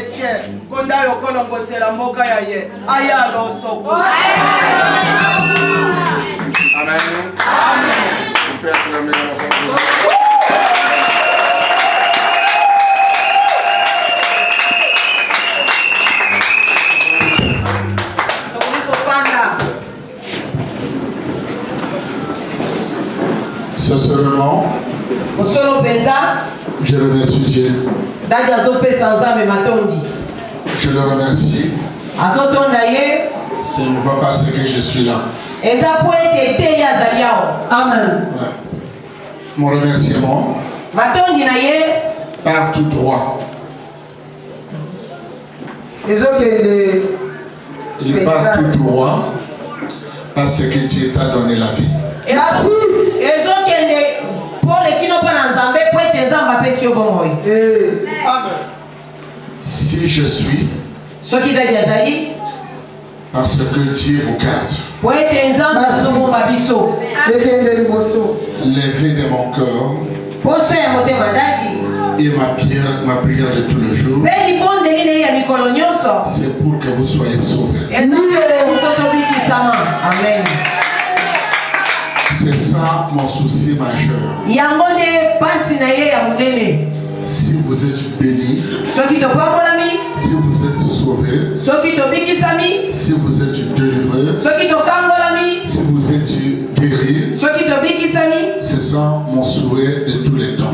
chrétien konda yo kolongosela mboka ya ye aya losoko. Amen. On peut acclamer la parole. Sincèrement, je remercie Dieu. Je le remercie. Ce n'est pas parce que je suis là. Amen. Ouais. Mon remerciement part tout droit. Il part tout droit parce que Dieu t'a donné la vie. Merci. Si je suis, parce que Dieu vous garde. L'éveil de mon cœur et ma prière de tous les jours, c'est pour que vous soyez sauvés. Amen. C'est ça mon souci majeur. Si vous êtes bénis, si vous êtes sauvés, si vous êtes délivrés, si vous êtes guéris, c'est ça mon souhait de tous les temps.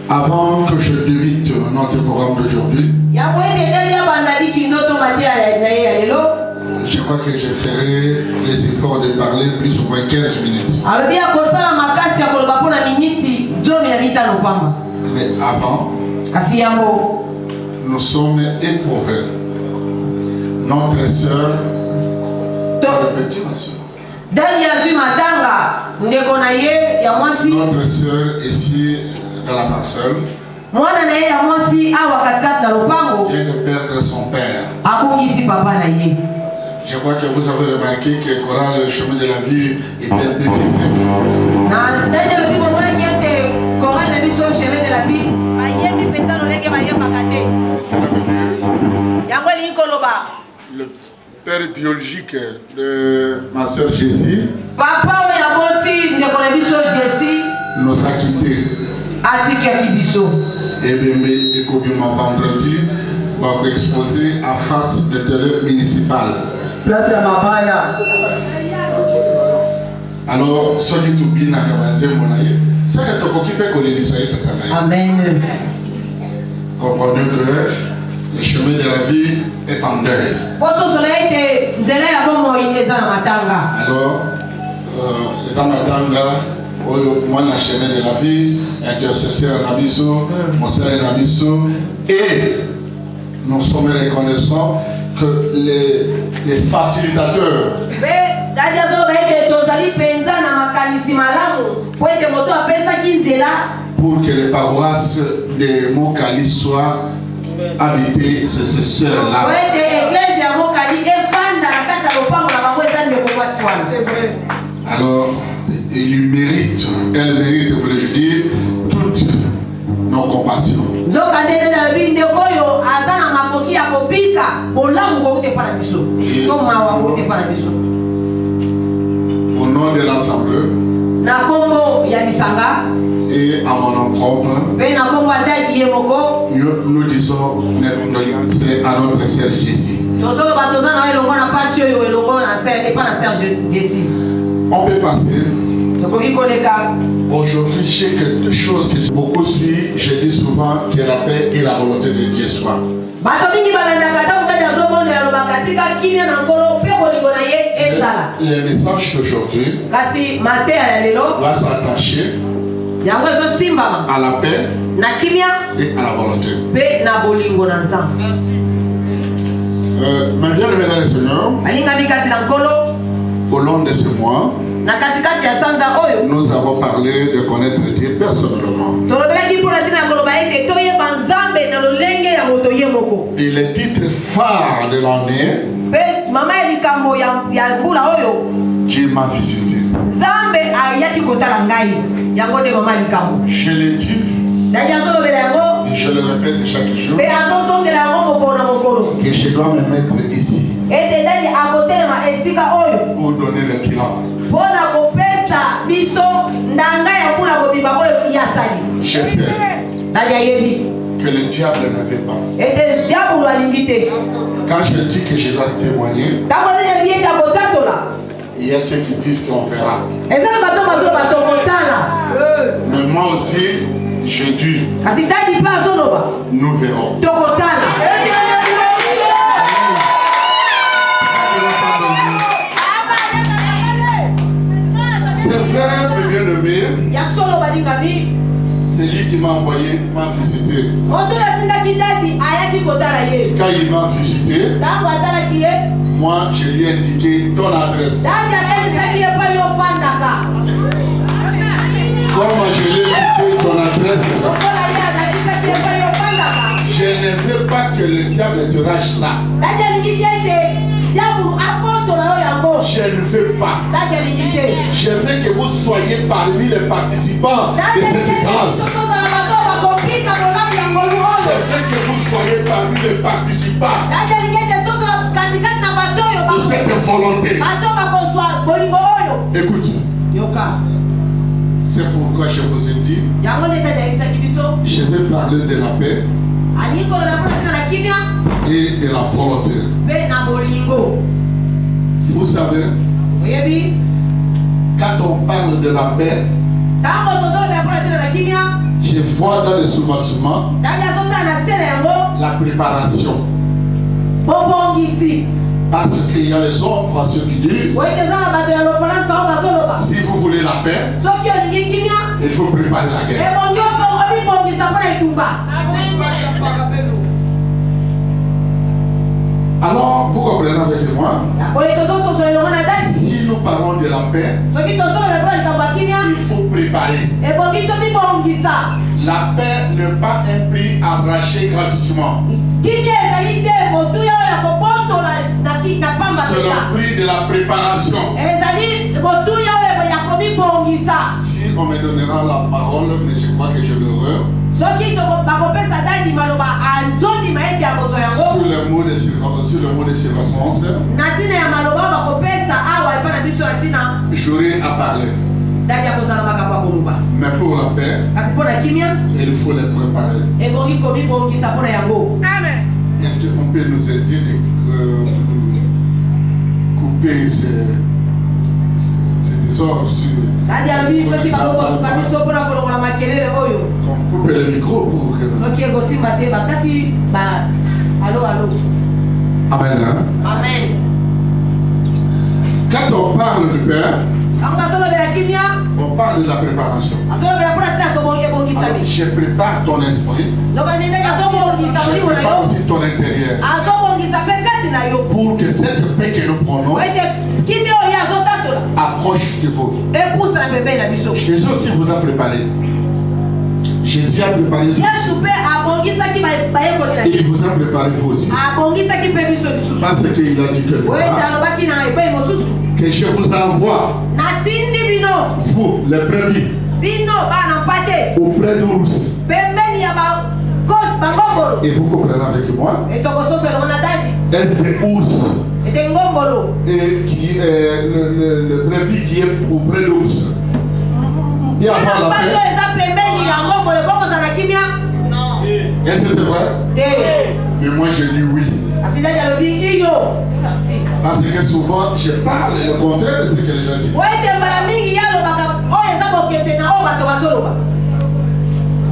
Avant que je débute notre programme d'aujourd'hui, je crois que je ferai les efforts de parler plus ou moins 15 minutes. Mais avant, nous sommes éprouvés. Notre sœur, notre sœur ici dans la parcelle vient de perdre son père. Je crois que vous avez remarqué que le chemin de la vie était un peu difficile. Le père biologique de ma soeur Jessie nous a quittés. Et bien, vendredi, va exposer à face de télé municipale. Alors, ceux qui t'oublient, c'est que tu occupes qu'on est Amen. Comprenez que le chemin de la vie est en deuil. Alors, les amatanga, moi, le chemin de la vie, intercesseur Nabiso, mon sœur Nabiso, et nous sommes reconnaissants que les facilitateurs pour que les paroisses de Mokali soient habitées, ces sœurs-là. Alors, il mérite, elle mérite, voulais-je dire, toutes nos compassions. Au nom de l'Assemblée et à mon nom propre, nous disons mes condoléances à notre sœur Jessie. On peut passer. Aujourd'hui, j'ai quelque chose que beaucoup suivent. Je dis souvent que la paix et la volonté de Dieu soient. Le message d'aujourd'hui va s'attacher à la paix et à la volonté. Maintenant, mesdames et seigneurs, au long de ce mois, nous avons parlé de connaître Dieu personnellement. Et le titre phare de l'année, Dieu m'a visité. Je l'ai dit. Et je le répète chaque jour. Que je dois me mettre ici. Pour donner le bilan. Je sais que le diable ne veut pas. Quand je dis que je dois témoigner, il y a ceux qui disent qu'on verra. Mais moi aussi, je dis, nous verrons. C'est vrai, mes bien-aimés, c'est lui qui m'a envoyé, m'a visité. Quand il m'a visité, moi je lui ai indiqué ton adresse. Comme je lui ai indiqué ton adresse, je ne veux pas que le diable te rage ça. Je ne veux pas. Je veux que vous soyez parmi les participants de cette grâce. Je veux que vous soyez parmi les participants de cette volonté. Écoute, c'est pourquoi je vous ai dit, je vais parler de la paix et de la volonté. Vous savez, quand on parle de la paix, je vois dans le soubassement la préparation. Parce qu'il y a les hommes français qui disent, si vous voulez la paix, il faut préparer la guerre. Alors, vous comprenez avec moi? Si nous parlons de la paix, il faut préparer. La paix n'est pas un prix arraché gratuitement. C'est le prix de la préparation. Si on me donnera la parole, mais je crois que je l'aurai. Sur le mot de circonstance, j'aurai à parler. Mais pour la paix, il faut les préparer. Est-ce qu'on peut nous aider de couper ces désordres sur on coupe le micro pour que... Amen. Amen. Quand on parle de paix, on parle de la préparation. Alors, je prépare ton esprit. Je prépare aussi ton intérieur. Pour que cette paix que nous prenons approche de vous. Jésus aussi vous a préparé. Jésus a préparé. Et il vous a préparé vous aussi. Parce qu'il a dit que je vous envoie, vous, les brebis, auprès d'ours. Et vous comprenez avec moi? Être des ours. Et qui est le brebis qui est auprès d'ours. Et avoir la paix. Est-ce que c'est vrai? Mais moi je dis oui. Parce que souvent je parle le contraire de ce que les gens disent.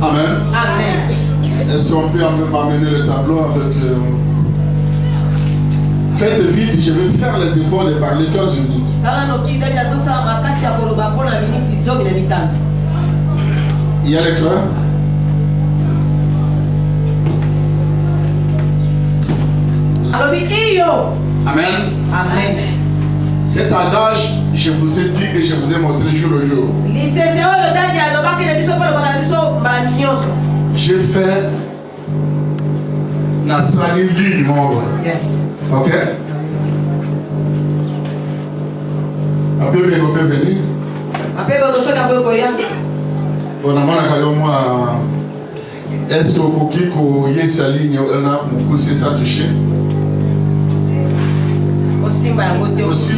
Amen. Amen. Est-ce qu'on peut m'amener le tableau avec... Faites vite, je vais faire les efforts de parler 15 minutes. Il y a le cœur. Amen. Amen. Cet adage, je vous ai dit et je vous ai montré jour le jour. J'ai fait la salle du monde. Yes. Ok? Un peu bien, on peut venir. On a est-ce que vous pouvez y ligne on a poussé ça touché aussi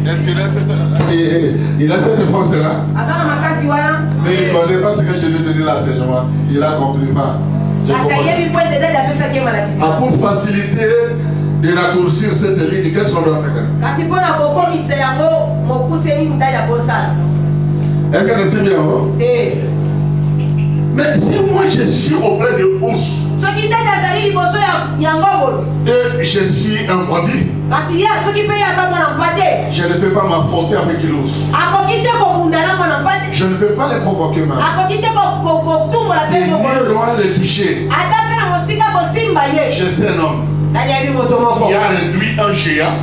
est-ce qu'il a cette force-là? Mais il ne connaît pas ce que je lui ai donné l'enseignement. Il a compris pas. Pour faciliter et raccourcir cette ligne, qu'est-ce qu'on doit faire? Est-ce que c'est bien? Mais si moi je suis auprès de Ous et je suis un brebis, je ne peux pas m'affronter avec l'Ous. Je ne peux pas les provoquer mal. Ni loin les toucher. Je sais un homme qui a réduit un géant.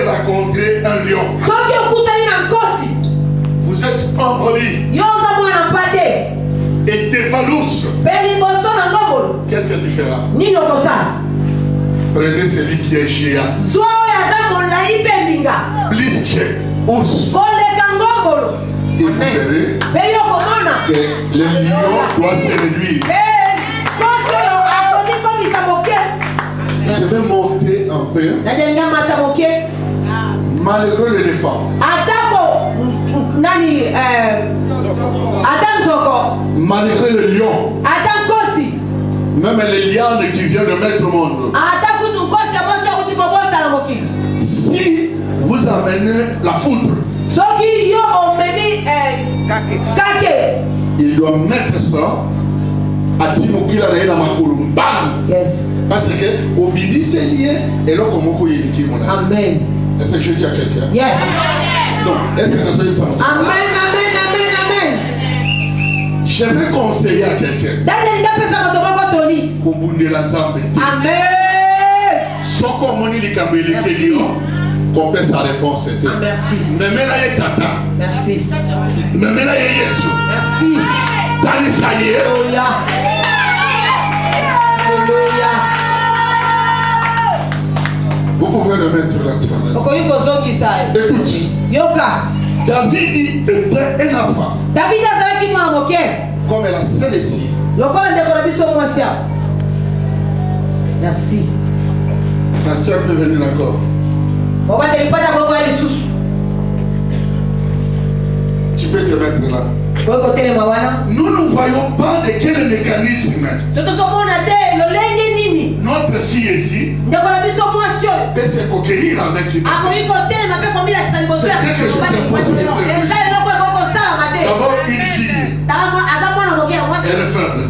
Rencontrer un lion. Vous êtes un brebis. Et t'es falous. Qu'est-ce que tu feras? Prenez celui qui est géant. Plus que Ous. Et vous verrez que le lion doit se réduire. Je vais monter un peu. Malgré l'éléphant. Malgré le lion. Même les lianes qui viennent de mettre au monde. Si vous amenez la foudre, il doit mettre ça à Timokila na Makulumba. Yes. Parce que au bibi c'est lié et là comment vous éduquez mon âme. Amen. Est-ce que je dis à quelqu'un? Yes. Non. Est-ce que ça se dit? Amen, amen, amen, amen. Je vais conseiller à quelqu'un. Amen. Sans qu'on m'ait dit qu'on peut sa réponse. Merci. Même là est tata. Merci. Même là est Yesu. Merci. Alléluia. Alléluia. Vous pouvez le mettre là. Écoute. Yoka. David était un enfant. David a comme la seule ici. Merci. Pasteur peut venir encore. Tu peux te mettre là. Nous ne voyons pas de quel mécanisme notre fille ici peut se conquérir avec lui. C'est quelque chose d'impossible. D'abord une fille, elle est faible.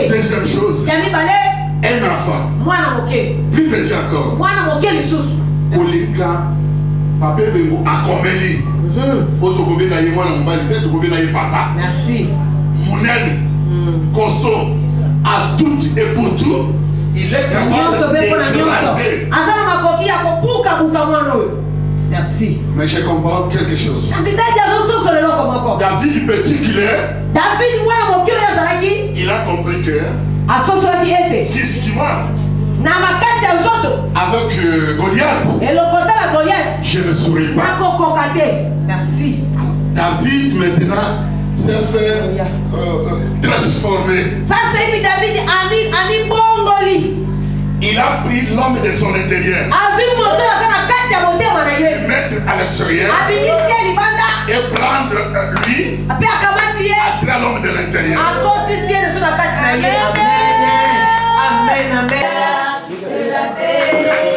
Deuxième chose, un enfant, plus petit encore. Kolika, papa bengo akomeli. Otokobe na yé mwana mbali te tokobe na yé papa. Merci. Monene, costaud, à tout et pour tout, il est capable d'écraser. Merci. Mais je comprends quelque chose. David petit qu'il est, il a compris que c'est ce qui va. Avec Goliath, je ne souris pas. Merci. David maintenant s'est fait transformer. Il a pris l'homme de son intérieur, le mettre à l'extérieur et prendre lui, attirer l'homme de l'intérieur. Amen, amen. De la paix.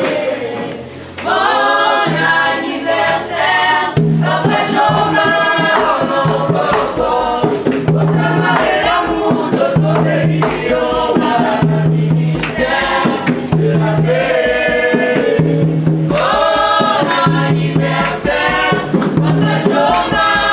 Bon anniversaire, notre chômage, l'amour de ton délire, madame ministère de la paix. Bon anniversaire, notre chômage.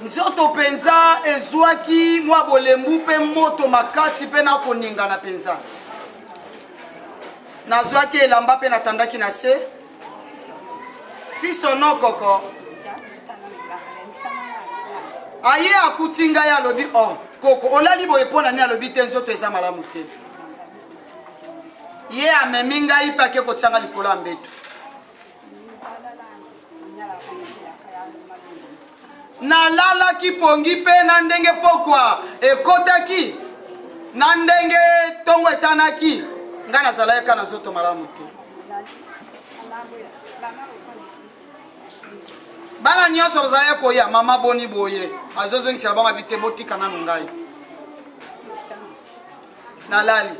nzoto penza ezwaki mwa bolembu pe moto makasi pe na koningana penza nazwaki elamba pe natandaki na se fiso no koko aye akutinga ya lobi oh koko olali boye pona ni alobi te nzoto eza malamu te ye amemi ngai pe ake kotianga likolo ya mbeto nalalaki pongi pe na ndenge pokwa ekotaki na ndenge tongo etanaki ngai nazalaki kaka na nzoto malamu te bana nyonso bazalaki koya mama boni boye azozongisela bango abi te botika nanu ngai nalali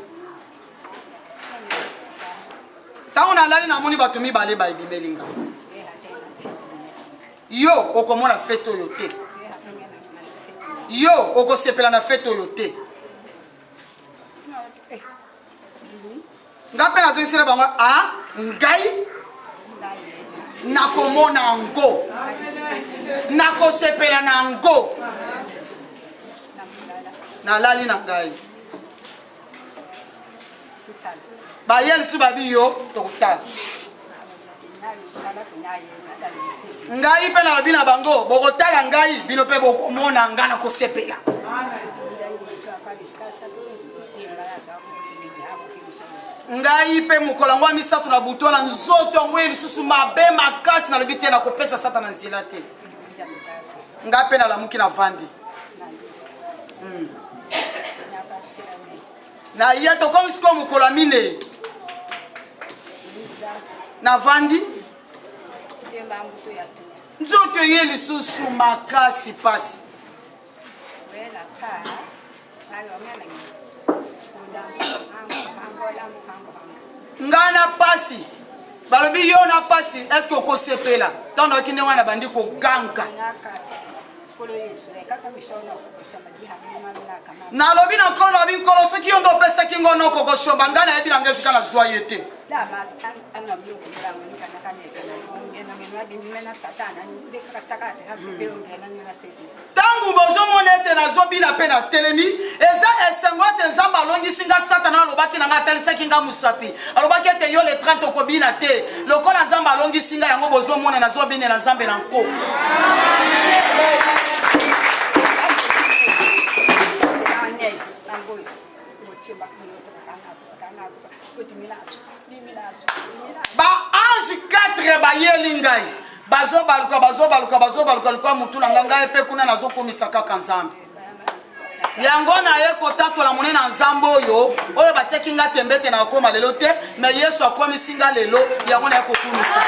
ntango nalali namoni bato mibale bayebimeli nga yo okomona fete oyo te yo okosepela na fete oyo te nga mpe nazongisela bango a ngai nakomona yango nakosepela na yango nalali na ngai baye lisu babi yo tokotala ngai mpe nalobi na bango bokotala ngai bino mpe bokomona nga nakosepela ngai mpe mokolo yango ya misato na butu wana nzoto yango ye lisusu mabe makasi nalobi te nakopesa sata na nzela te ngai mpe nalamuki na vandi na ye tokomi sikoyo mokolo ya minei na vandi nzoto ye lisusu makasi pasi nga na pasi balobi yo na pasi eske okosepela ntango oki ndenge wana bandi koganga nalobi na nkolo nalobi nkolo soki yo nde opesaki ngo noko koshomba ngai nayebi na ngai esika nazwa ye te ntango bozomona ete nazobina mpe na telemi eza esengo ete nzambe alongisi nga satana alobaki na nga atalisaki nga mosapi alobaki ete yo le 30 okobina te lokola nzambe alongisi nga yango bozomona nazobinela nzambe na nko ba ange 4 bayeli ngai bazobaluka likoya mutu na ngai mpe kuna nazokomisa kaka nzambe yango naye kotatola monene na nzambe oyo batiaki nga tembete na akoma lelo te me yesu akomisi nga lelo yango naye kokumisa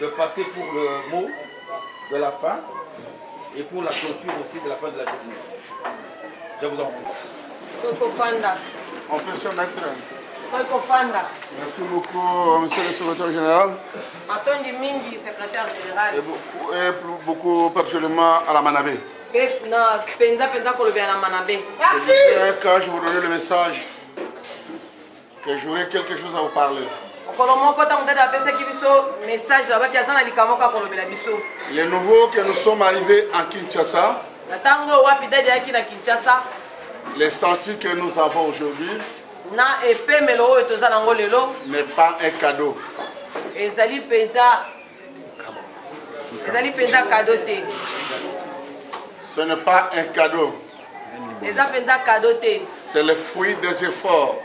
de passer pour le mot de la fin et pour la clôture aussi de la fin de la journée. Je vous en prie. On peut se mettre. Merci beaucoup, monsieur le secrétaire général. Et beaucoup particulièrement à la Manabé. Merci. Quand je vous donnais le message, que j'aurais quelque chose à vous parler. Les nouveaux que nous sommes arrivés en Kinshasa, Les statues que nous avons aujourd'hui n'est pas un cadeau. Ce n'est pas un cadeau. C'est le fruit des efforts,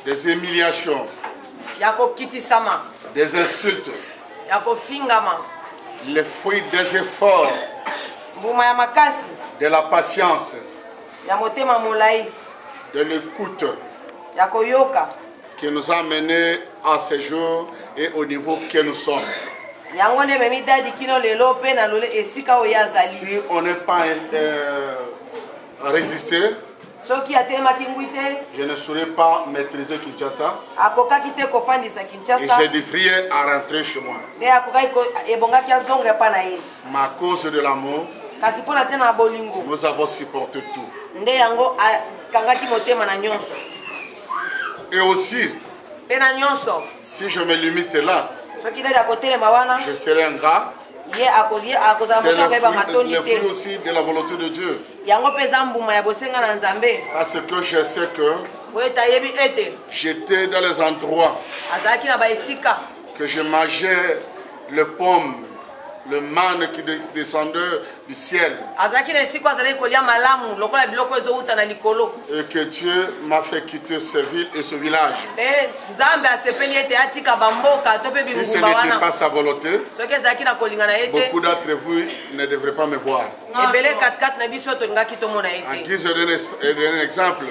des humiliations, des insultes, le fruit des efforts, de la patience, de l'écoute qui nous a menés à ce jour et au niveau que nous sommes. Si on n'est pas résisté, je ne saurais pas maîtriser Kinshasa et je devrais à rentrer chez moi. Mais à cause de l'amour, nous avons supporté tout. Et aussi, si je me limite là, je serai un gars. C'est le fruit aussi de la volonté de Dieu. Parce que je sais que j'étais dans les endroits que je mangeais le pomme, le manne qui descendait du ciel. Et que Dieu m'a fait quitter ce ville et ce village. Si ce n'était pas sa volonté, beaucoup d'entre vous ne devraient pas me voir. En guise d'un exemple,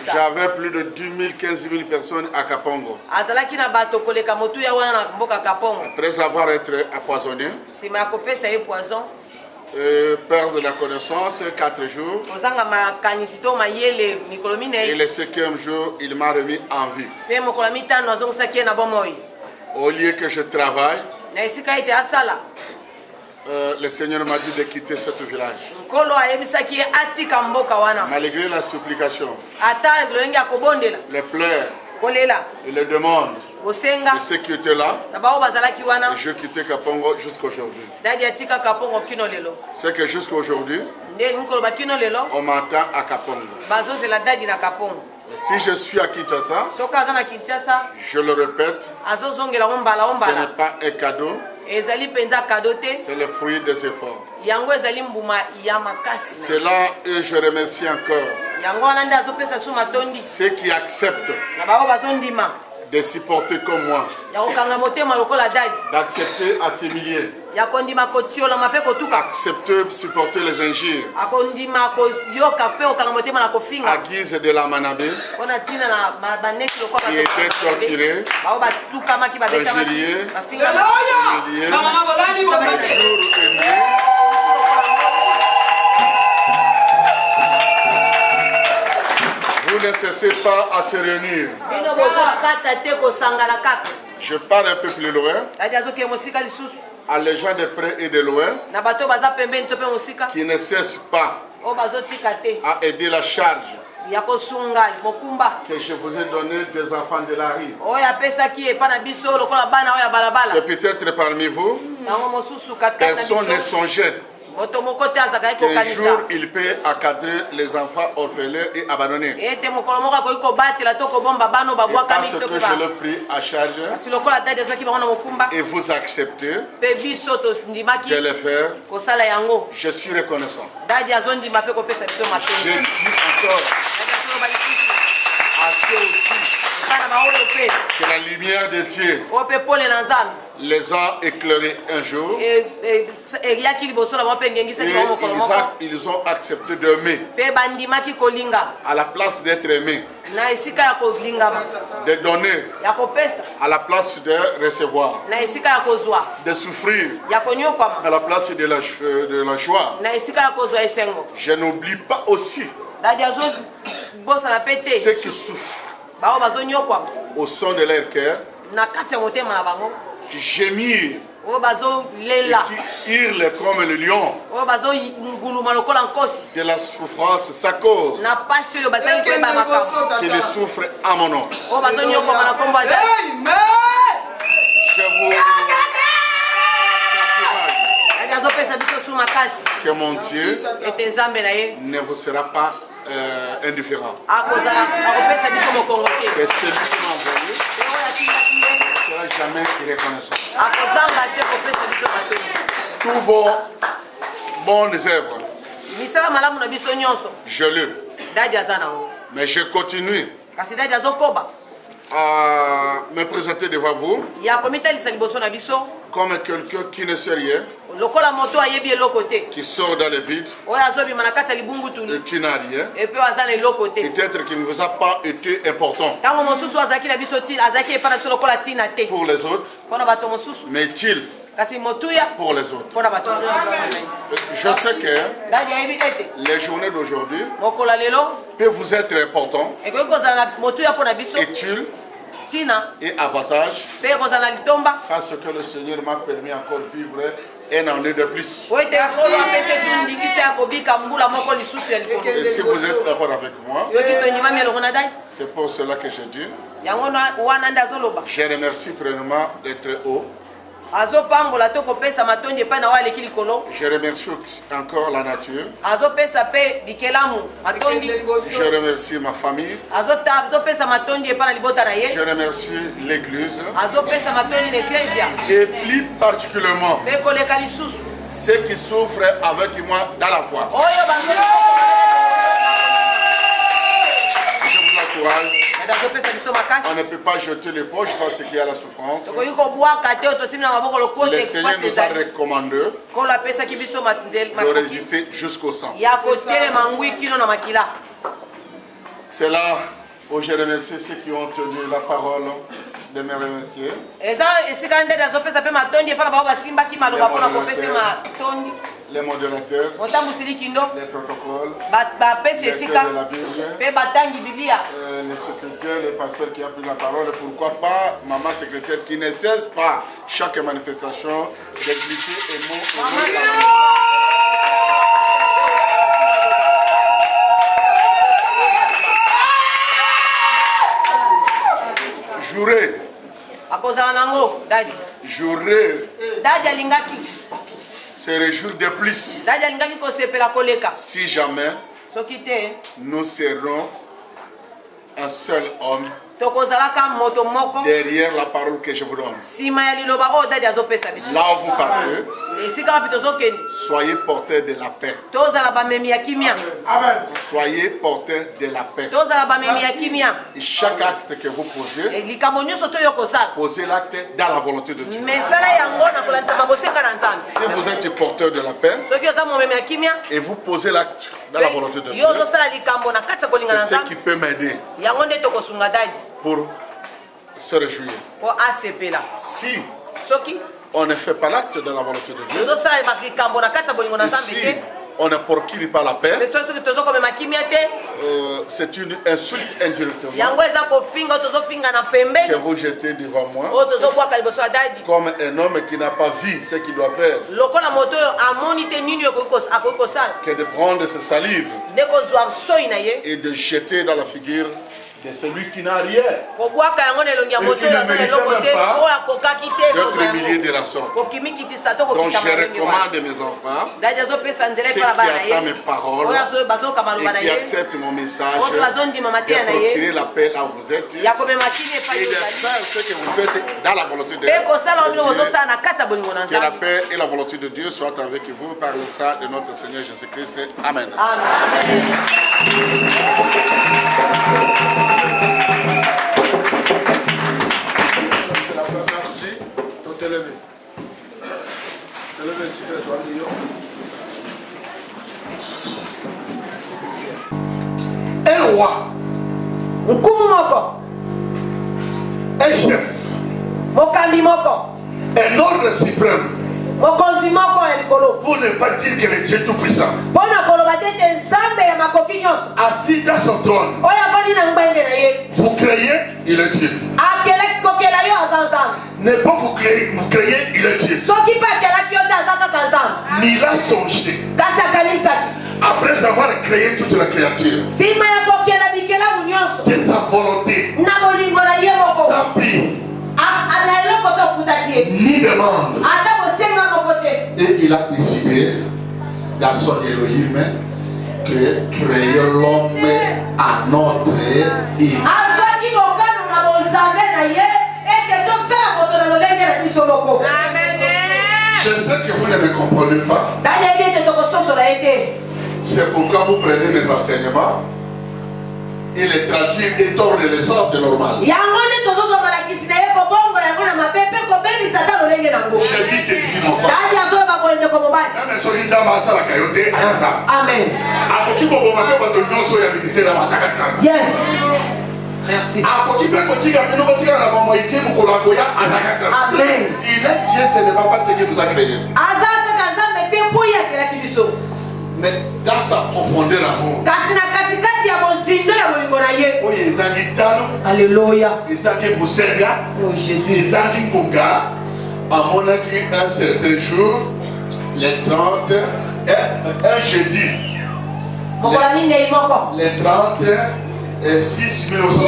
j'avais plus de 10 000, 15 000 personnes à Kapongo. Après avoir été empoisonné, perdre la connaissance 4 jours. Et le 5e jour, il m'a remis en vie. Au lieu que je travaille, le Seigneur m'a dit de quitter ce village. Malgré la supplication, les pleurs et les demandes de ceux qui étaient là, et je quittais Kapongo jusqu'à aujourd'hui. C'est que jusqu'à aujourd'hui, on m'entend à Kapongo. Si je suis à Kinshasa, je le répète, ce n'est pas un cadeau, c'est le fruit des efforts. C'est là et je remercie encore ceux qui acceptent de supporter comme moi, d'accepter à s'humilier, accepter de supporter les injures, à guise de la manabé, qui était torturé, injurié, humilié, jour et nuit. Vous ne cessez pas à se réunir. Je parle un peu plus loin. À les gens de près et de loin qui ne cessent pas à aider la charge que je vous ai donné des enfants de la rue. Et peut-être parmi vous, personne ne songeait qu'un jour il peut encadrer les enfants orphelins et abandonnés. Et parce que je le prie à charge et vous acceptez de le faire, je suis reconnaissant. Je dis encore à ceux aussi que la lumière de Dieu les a éclairés un jour et ils ont accepté d'aimer à la place d'être aimés, de donner à la place de recevoir, de souffrir à la place de la joie. Je n'oublie pas aussi ceux qui souffrent au son de leur cœur, qui gémirent et qui hurlent comme le lion de la souffrance, sa cause, qui les souffrent à mon nom. Je vous que mon Dieu ne vous sera pas indifférent. Que celui qui m'a envoyé ne sera jamais irreconnaissant. Tous vos bonnes œuvres, je le. Mais je continue à me présenter devant vous comme quelqu'un qui ne sait rien, qui sort dans le vide et qui n'a rien. Peut-être qu'il ne vous a pas été important pour les autres, mais est-il pour les autres. Je sais que les journées d'aujourd'hui peuvent vous être importantes, utiles et avantages, parce que le Seigneur m'a permis encore de vivre un année de plus. Et si vous êtes d'accord avec moi, c'est pour cela que je dis, je remercie premièrement d'être haut. Je remercie encore la nature. Je remercie ma famille. Je remercie l'église. Et plus particulièrement ceux qui souffrent avec moi dans la foi. Je vous encourage. On ne peut pas jeter les poches parce qu'il y a la souffrance. Le Seigneur nous a recommandé de résister jusqu'au sang. C'est là où je remercie ceux qui ont tenu la parole de me remercier. Les modérateurs, les protocoles, les lecteurs de la Bible, les secrétaires, les pasteurs qui ont pris la parole. Pourquoi pas maman secrétaire qui ne cesse pas chaque manifestation d'expliquer un mot. Jurez. Jurez. Se réjouir de plus. Si jamais nous serons un seul homme derrière la parole que je vous donne. Là où vous partez, soyez porteurs de la paix. Soyez porteurs de la paix. Et chaque acte que vous posez, posez l'acte dans la volonté de Dieu. Si vous êtes porteur de la paix et vous posez l'acte dans la volonté de Dieu, c'est ce qui peut m'aider pour se réjouir. Si on ne fait pas l'acte de la volonté de Dieu, si on ne procure pas la paix, c'est une insulte indirectement que vous jetez devant moi comme un homme qui n'a pas vu ce qu'il doit faire, que de prendre ses salives et de jeter dans la figure de celui qui n'a rien et qui ne mérite d'être humilié de la sorte. Donc je recommande mes enfants, ceux qui attendent mes paroles et qui acceptent mon message, de procurer la paix là où vous êtes et de faire ce que vous faites dans la volonté de Dieu. Que la paix et la volonté de Dieu soient avec vous par le sang de notre Seigneur Jésus-Christ. Amen. Merci. Donc t'es levé. T'es levé si tu es sur un roi, un chef, un ordre suprême, pour ne pas dire que le Dieu tout-puissant, assis dans son trône, vous créez, il est Dieu. Ne pas vous créer, il est Dieu. Mais il a songé, après avoir créé toute la créature, de sa volonté, établie ni demande. Et il a décidé, dans son Elohim, que créer l'homme à notre image. Je sais que vous ne me comprenez pas. C'est pourquoi vous prenez mes enseignements et les traduire et tordre le sens, c'est normal. Je dis ceci, mon frère. Amen. Yes. Merci. Amen. Il est Dieu, ce n'est pas ce qui nous a créé. Mais dans sa profondeur amour. Alléluia. Oh Jésus. À mon avis, un certain jour, les 30, un jeudi. Les 30, 6 1900.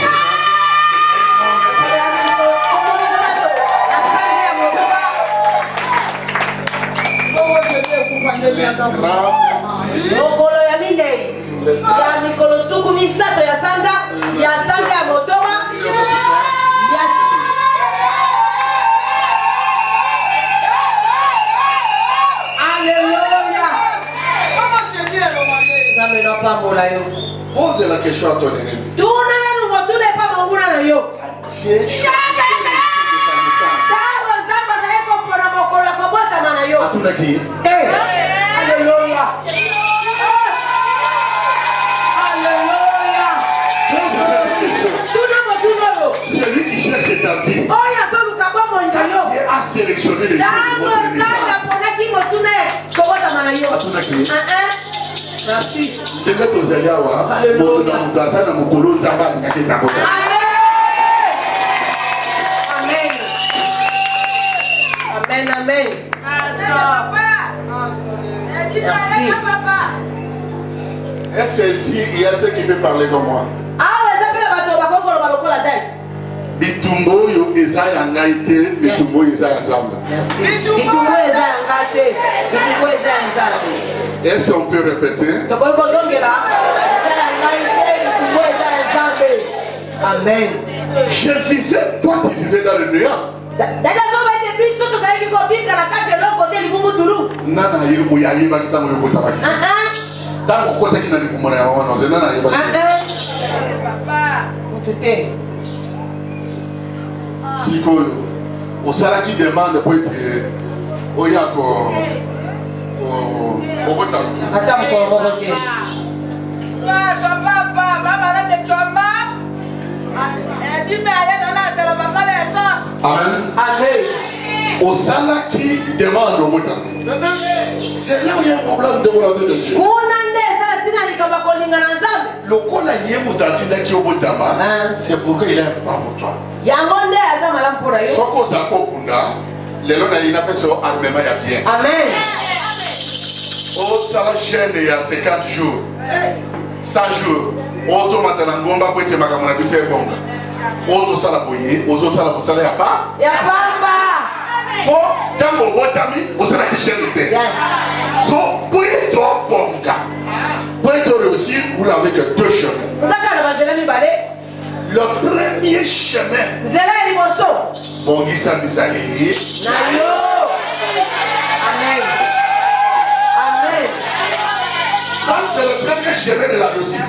Pose la question à ton ennemi. Alléluia. C'est lui qui cherche ta vie. Dieu a sélectionné les gens de votre naissance. Merci. Amen. Amen. Merci. Est-ce que ici il y a ceux qui veulent parler comme moi? Bitumbo yo eza ya ngai te, bitumbo eza ya Nzambe. Merci. Bitumbo eza ya ngai te, bitumbo eza ya Nzambe. Est-ce qu'on peut répéter? Amen. Je disais, toi tu disais dans le néant. Nana yebo ya yeba kitango yebo tabaki. Tango kota kina likumona ya mama no nana yeba. Papa. Tuté. Sikolo. Osala qui demande pour être oyako. Obota. Attends pour remonter. Papa, maman là de choma. Dis-moi allez dans la salle papa les ça. Amen. Amen. Osala qui demande Obota. C'est là où il y a un problème de volonté de Dieu. Le col a qui c'est pourquoi il a un plan pour toi. Amen. Oh, ça va gêner il y a 50 jours, 100 jours. Auto matana ngomba pour être makamona bise bonga. Auto sala boye, ozo sala sala ya pa. Ya papa. Bon, tango botami, osala ki gêne te. Yes. So, pour être bonga. Pour être réussir, vous l'avez que deux chemins. Le premier chemin, bon, il s'est Amen. Amen. C'est le premier chemin de la réussite.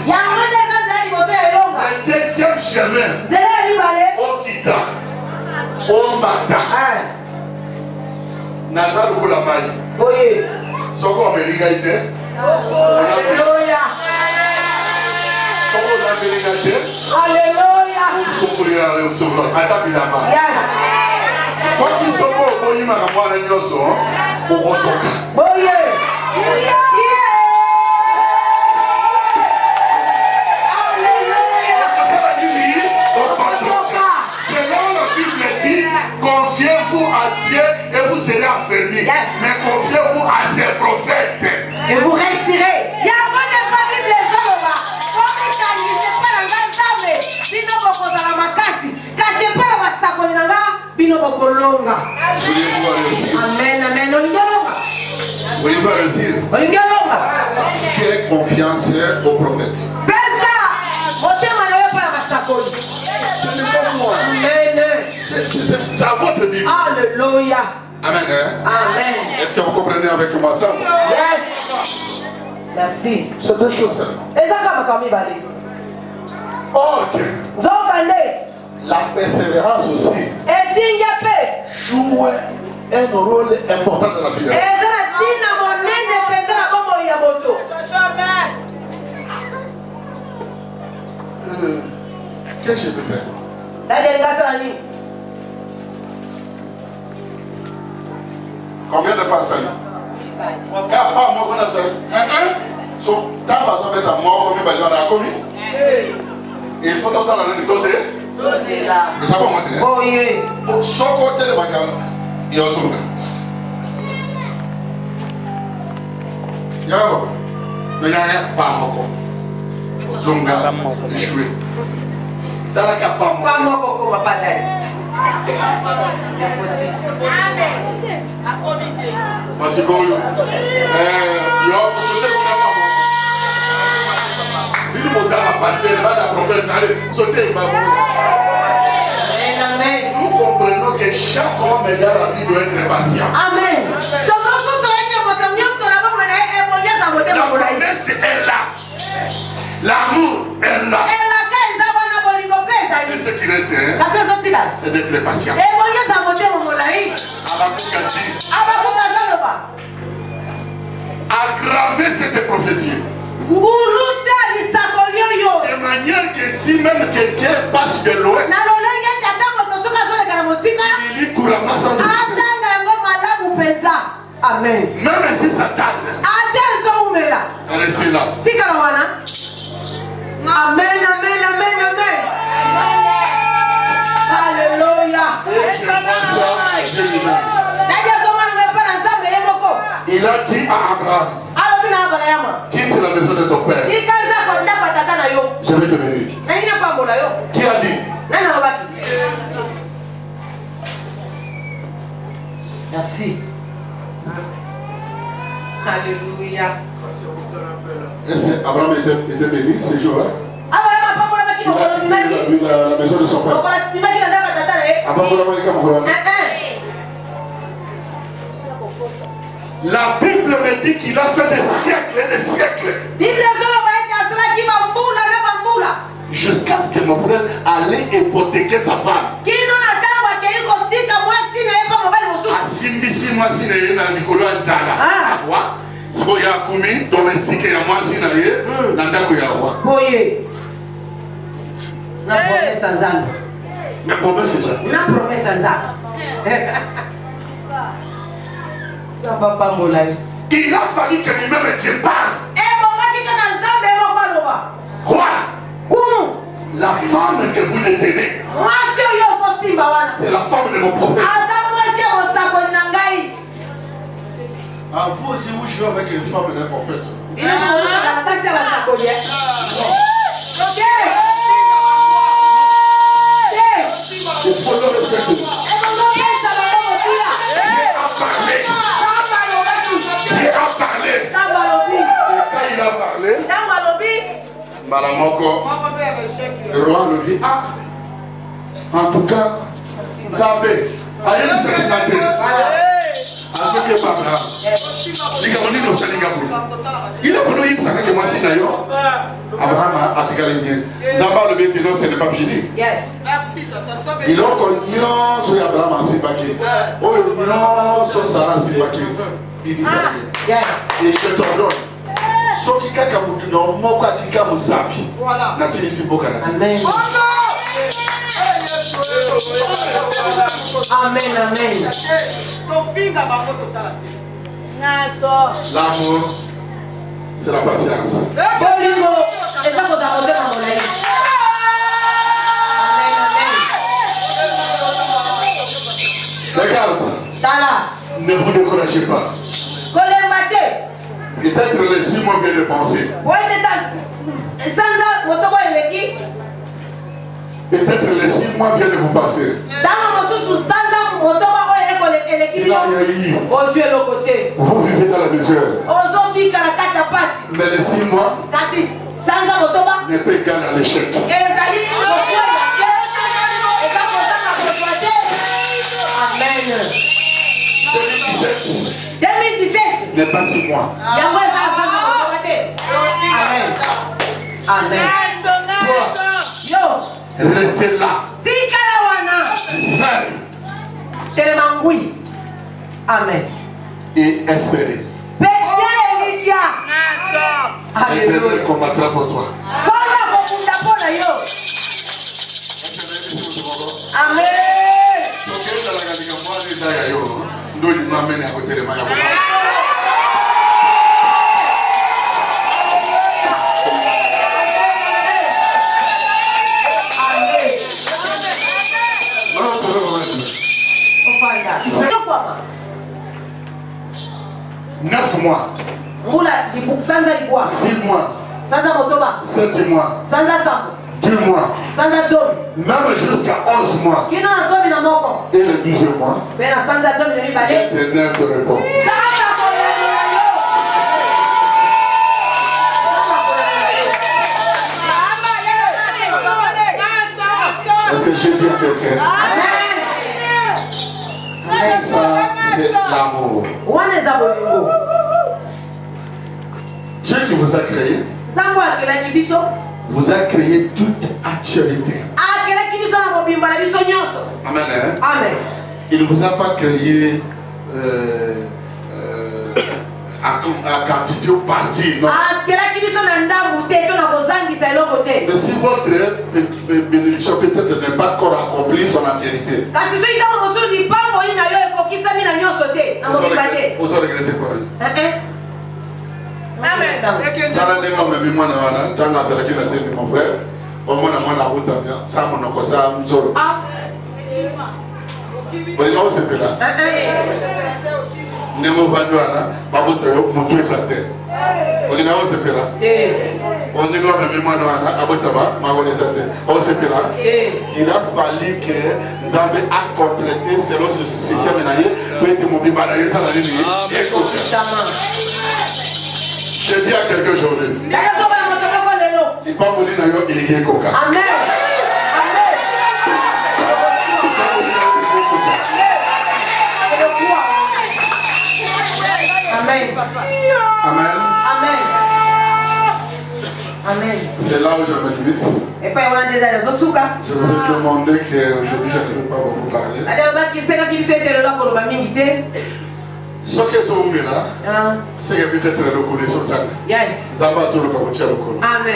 Le deuxième chemin, au Kita, au Mata, Nazar ou la Mali. Soko Amerika était. Alléluia. Alléluia. Confiez-vous à Dieu et vous serez affermis. Yes. Mais confiez-vous à ses prophètes. Et vous réussirez. Vous voulez réussir? Fais confiance au prophète. Ce n'est pas moi. C'est à votre Bible. Alléluia. Amen. Amen. Est-ce que vous comprenez avec moi ça? Yes. Merci. C'est deux choses. Ok. La persévérance aussi joue un rôle important dans la vie. Qu'est-ce que je peux faire? Combien de personnes? Pas moi qu'on a ça. So, tant que tu as mort, combien de personnes commis? Il faut tout ça dans le dossier. Et ça va monter. Oh yeah. Son côté de ma carte, il y a un son. Yaro, mais il n'y a rien pas encore. Zonga, échoué. Ça n'a qu'à pas Pas moi qu'on va pas d'aller. Voici quoi? Yo, sauter comme ça. Dis nous ça va passer, va la prophète, allez, sautez, maman. Nous comprenons que chaque homme dans la vie doit être patient. Amen. La promesse est là. L'amour est là. Et ce qui reste, c'est d'être patient. Aggraver cette prophétie. De manière que si même quelqu'un passe de loin, il y couramment sans doute. Amen. Même si ça tarde, restez là. Amen, amen, amen, amen. Alléluia. Il a dit à Abraham, quitte la maison de ton père. Je vais te bénir. Qui a dit? Merci. Alléluia. Est-ce que Abraham était béni ce jour-là? Il a quitté la maison de son père. La Bible me dit qu'il a fait des siècles et des siècles. Jusqu'à ce que mon frère allait hypothéquer sa femme. Asimbisi mwasi na ye na likolo ya nzala. Awa. Siko ya kumi domestique ya mwasi na ye na ndako ya roi. Boye. Na promesse nzambe. Mais promesse c'est ça. Na promesse nzambe. Ça va pas molai. Il a fallu que lui-même Dieu parle. Roi. La femme que vous détenez, c'est la femme de mon prophète. Ah, vous aussi vous jouez avec une femme d'un prophète. Il faut le respecter. Dieu a parlé. Et quand il a parlé, Malamoko, le roi nous dit, ah, en tout cas, Zambé, allez nous faire une tête. Il a fallu que ça que moi si d'ailleurs. Abraham a tigaliné. Zamba le bétino, ce n'est pas fini. Yes. Merci, il a connu sur Abraham en Sibaki. Oh, non, sur Sarah Sibaki. Il dit ça. Yes. Et je t'ordonne. Ce qui est comme tu n'as pas dit comme ça. Voilà. Merci, ici, Bokana. Amen. Amen, amen. L'amour, c'est la patience. Regarde. Ne vous découragez pas. Peut-être les 6 mois viennent de penser. Peut-être les 6 mois viennent de vous passer. Vous vivez dans la misère. Mais les 6 mois n'est pas égal à l'échec. 2017 n'est pas 6 mois. Amen. Restez là. Ferme. Amen. Et espérez. L'éternel combattra pour toi. Amen. Neuf mois. 6 mois. 7 mois. 2 mois. Même jusqu'à 11 mois. Et le 12e mois. L'éternel te répond. Est-ce que j'ai dit à quelqu'un? Ça, c'est l'amour. Dieu qui vous a créé vous a créé toute actualité. Amen. Amen. Il ne vous a pas créé à quantité ou partie. Non. Mais si votre bénédiction peut-être n'est pas encore accomplie son entièreté, vous aurez regretté pour elle. Sarah n'est pas même moi, tant que Sarah qui n'a pas mon frère, au moins la route, ça mon okosa mzoro. Vous voyez, non, c'est là. Ne me pas là, pas vous mon tout est sa terre. Vous voyez, non, c'est là. On dit non, mais moi, à Botaba, ma voix est sa terre. On sait là. Il a fallu que nous avons à compléter selon ce système pour être mobile à la ça la ligne. Je dis à quelqu'un aujourd'hui. Il ne pas mourir dans il est coca. Amen. Amen. Amen. Amen. Amen. C'est là où je me limite. Et puis, on a des je vous ai demandé qu'aujourd'hui je ne vais pas beaucoup parler. Ce que sont là, c'est que peut-être le connaissons ça. Yes. Ça va sur le caboutier le connaît. Amen.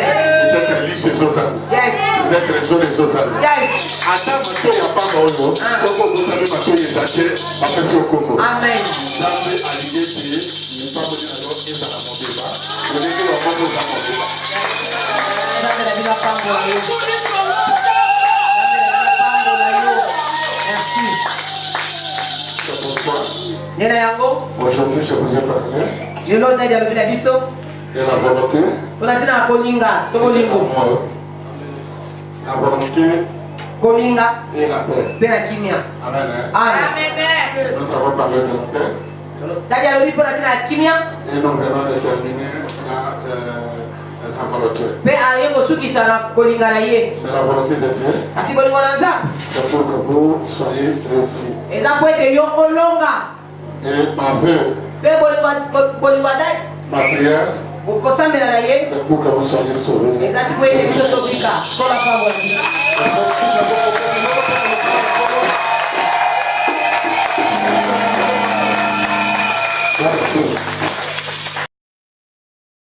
Peut-être les choses ça. Yes. Peut-être les choses ça. Yes. Attends, ma soeur, il n'y a pas de Congo. Ce qu'on vous avez, ma soeur, il est acheté, ma soeur, au Congo. Amen. Ça fait allier qui n'est pas venu à l'autre et ça n'a monté pas. Vous voyez que le monde n'a monté pas. Aujourd'hui, je vous ai parlé de la volonté, la volonté et la paix. Amen. Nous avons parlé de la paix et nous venons de terminer sa volonté. C'est la volonté de Dieu. C'est pour que vous soyez réussis. Et ma vœu, ma prière, c'est pour que vous soyez sauvés.